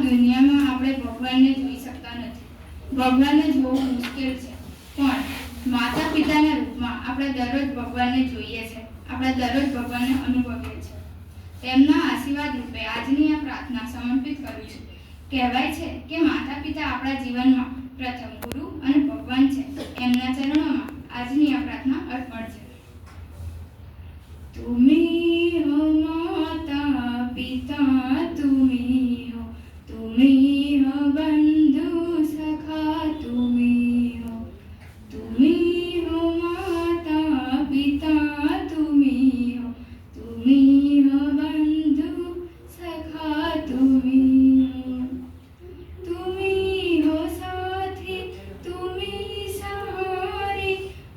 દુનિયામાં આપણે ભગવાનને જોઈ શકતા નથી. ભગવાનને જોવું મુશ્કેલ છે, પણ માતા પિતાના રૂપમાં આપણે દરરોજ ભગવાનને જોઈએ છે, આપણે દરરોજ ભગવાનને અનુભવીએ છીએ. તેમના આશીર્વાદ રૂપે આજની આ પ્રાર્થના સમર્પિત કરું છું. કહેવાય છે કે માતા પિતા આપણા જીવનમાં પ્રથમ ગુરુ અને ભગવાન છે. એમના ચરણોમાં આજની આ પ્રાર્થના અર્પણ છે. तुम्ही हो माता पिता, तुम्ही हो बंधु सखा, तुम्ही हो माता पिता, तुम्ही हो बंधु सखा, तुम्ही हो साथी, तुम्ही सहारे,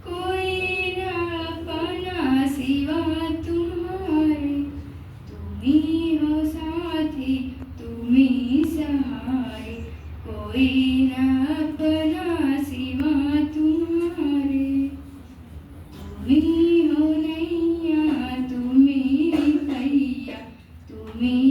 कोई न अपना सिवा तुम्हारे. तुम्ही हो साथी, तुम्ही सहारे, कोई न अपना सिवा तुम्हारे. तुम्ही हो नैया, तुम्ही भैया, तुम्ही